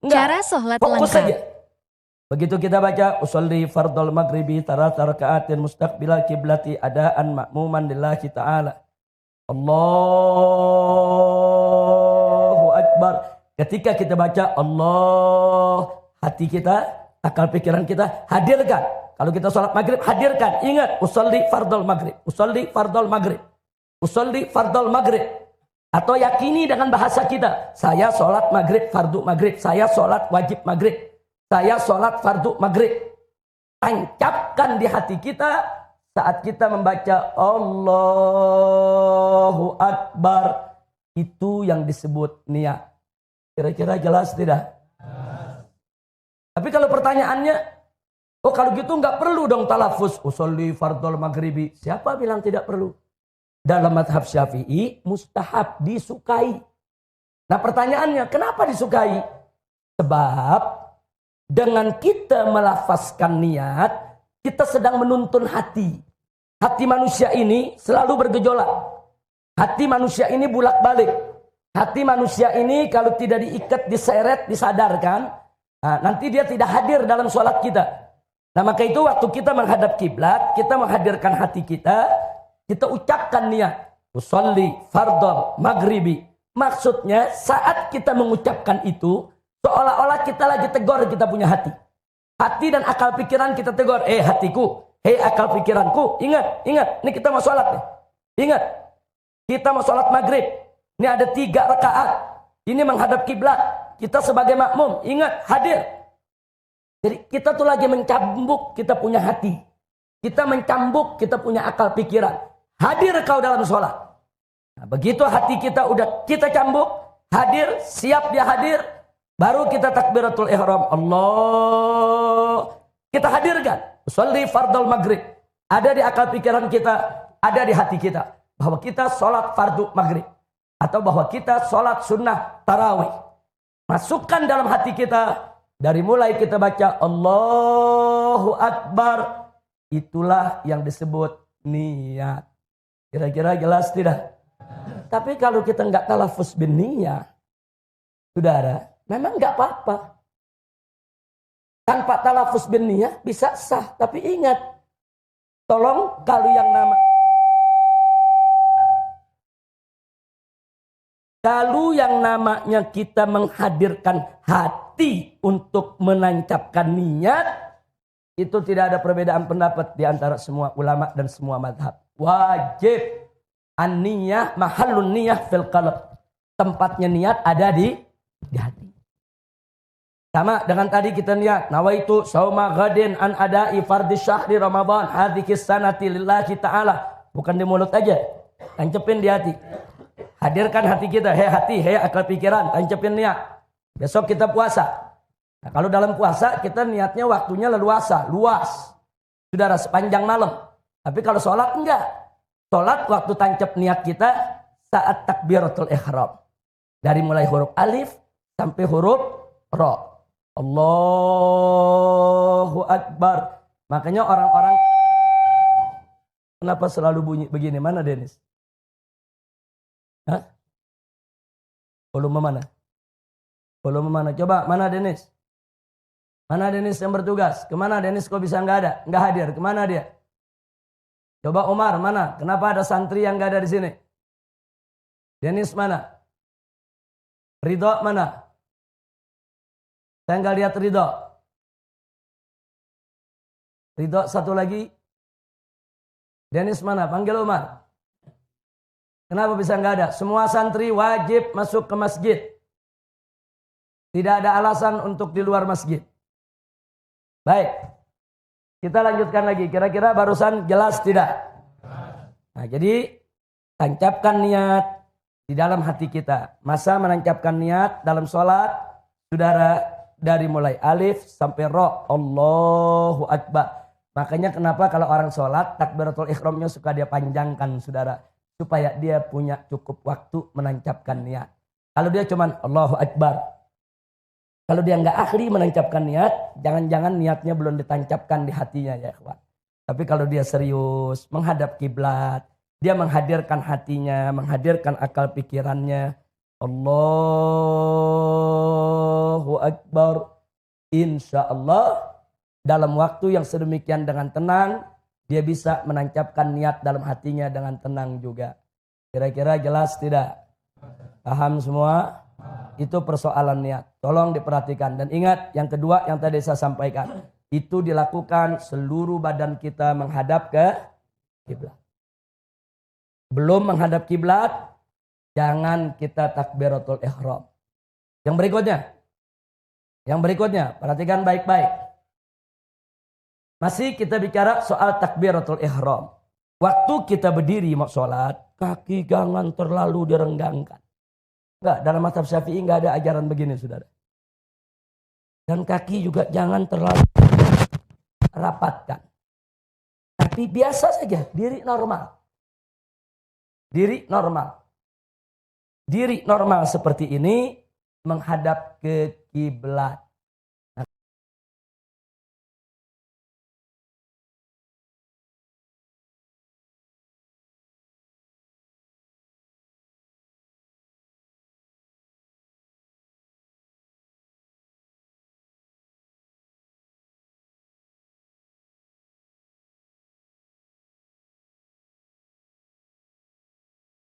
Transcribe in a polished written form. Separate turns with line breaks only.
Enggak.
Cara sholat
Fokus
lengkap.
saja. Begitu kita baca usolli fardhol maghribi tarata raka'atin mustaqbilal kiblati adaan ma'muman lillahi ta'ala. Allahu Akbar. Ketika kita baca Allah, hati kita, akal pikiran kita hadirkan. Kalau kita sholat maghrib, hadirkan. Ingat, usolli fardhol maghrib. Usolli fardhol maghrib. Usolli fardhol maghrib. Atau yakini dengan bahasa kita. Saya sholat maghrib, fardu maghrib. Saya sholat wajib maghrib. Saya sholat fardu maghrib. Tancapkan di hati kita saat kita membaca Allahu Akbar. Itu yang disebut niat. Kira-kira jelas tidak? Tapi kalau pertanyaannya, oh kalau gitu nggak perlu dong talafuz. Usolli fardhol maghribi. Siapa bilang tidak perlu? Dalam mazhab Syafi'i mustahab, disukai. Nah pertanyaannya, kenapa disukai? Sebab dengan kita melafazkan niat, kita sedang menuntun hati. Hati manusia ini selalu bergejolak. Hati manusia ini bulak-balik. Hati manusia ini kalau tidak diikat, diseret, disadarkan, nah, nanti dia tidak hadir dalam sholat kita. Nah maka itu waktu kita menghadap kiblat, kita menghadirkan hati kita ucapkan niat. Usolli fardhol maghribi. Maksudnya saat kita mengucapkan itu, seolah-olah kita lagi tegur kita punya hati. Hati dan akal pikiran kita tegur. Hatiku, akal pikiranku, ingat, ini kita mau sholat nih. Ingat, kita mau sholat maghrib. Ini ada 3 rakaat. Ini menghadap kiblat. Kita sebagai makmum, ingat, hadir. Jadi kita tuh lagi mencambuk kita punya hati. Kita mencambuk kita punya akal pikiran. Hadir kau dalam sholat. Nah, begitu hati kita udah kita cambuk, hadir, siap dia hadir, baru kita takbiratul ihram. Allah. Kita hadirkan. Usolli fardhol maghrib. Ada di akal pikiran kita, ada di hati kita. Bahwa kita sholat fardu maghrib. Atau bahwa kita sholat sunnah tarawih. Masukkan dalam hati kita. Dari mulai kita baca Allahu Akbar. Itulah yang disebut niat. Kira-kira jelas tidak? Tapi kalau kita nggak talafuz bin niyah, saudara, memang nggak apa-apa. Tanpa talafuz bin niyah bisa sah. Tapi ingat, tolong kalau yang namanya kita menghadirkan hati untuk menancapkan niat, itu tidak ada perbedaan pendapat di antara semua ulama dan semua mazhab. Wajib an-niyah mahallun niyah fil qalb. Tempatnya niat ada di hati. Sama dengan tadi kita niat nawaitu shauma ghadin an ada'i fardhi syahri ramadan hadhihi sanati lillahi ta'ala. Bukan di mulut aja. Tancepin di hati. Hadirkan hati kita, hati, akal pikiran, tancepin niat. Besok kita puasa. Nah, kalau dalam puasa kita niatnya waktunya leluasa, luas. Saudara, sepanjang malam. Tapi kalau sholat enggak. Sholat waktu tancap niat kita saat takbiratul ihram. Dari mulai huruf alif sampai huruf ro. Allahu Akbar. Makanya orang-orang, kenapa selalu bunyi begini? Mana Denis? Hah? Volume mana? Volume mana? Coba, mana Denis? Mana Denis yang bertugas? Kemana Denis kok bisa nggak ada? Nggak hadir. Kemana dia? Coba Umar, mana? Kenapa ada santri yang nggak ada di sini? Denis mana? Ridho mana? Saya nggak lihat Ridho. Ridho satu lagi. Denis mana? Panggil Umar. Kenapa bisa nggak ada? Semua santri wajib masuk ke masjid. Tidak ada alasan untuk di luar masjid. Baik. Kita lanjutkan lagi. Kira-kira barusan jelas tidak? Nah, jadi tancapkan niat di dalam hati kita. Masa menancapkan niat dalam sholat, saudara, dari mulai alif sampai ro. Allahu Akbar. Makanya kenapa kalau orang sholat, takbiratul ihramnya suka dia panjangkan, saudara. Supaya dia punya cukup waktu menancapkan niat. Kalau dia cuman Allahu Akbar. Kalau dia nggak ahli menancapkan niat, jangan-jangan niatnya belum ditancapkan di hatinya ya kawan. Tapi kalau dia serius menghadap kiblat, dia menghadirkan hatinya, menghadirkan akal pikirannya, Allahu Akbar. Insya Allah dalam waktu yang sedemikian dengan tenang, dia bisa menancapkan niat dalam hatinya dengan tenang juga. Kira-kira jelas tidak? Paham semua? Itu persoalan niat. Tolong diperhatikan. Dan ingat yang kedua yang tadi saya sampaikan. Itu dilakukan seluruh badan kita menghadap ke kiblat. Belum menghadap kiblat, jangan kita takbiratul ihram. Yang berikutnya, perhatikan baik-baik. Masih kita bicara soal takbiratul ihram. Waktu kita berdiri mau sholat, kaki jangan terlalu direnggangkan. Enggak, dalam mazhab Syafi'i enggak ada ajaran begini, saudara. Dan kaki juga jangan terlalu rapatkan. Tapi biasa saja, diri normal. Diri normal seperti ini menghadap ke kiblat.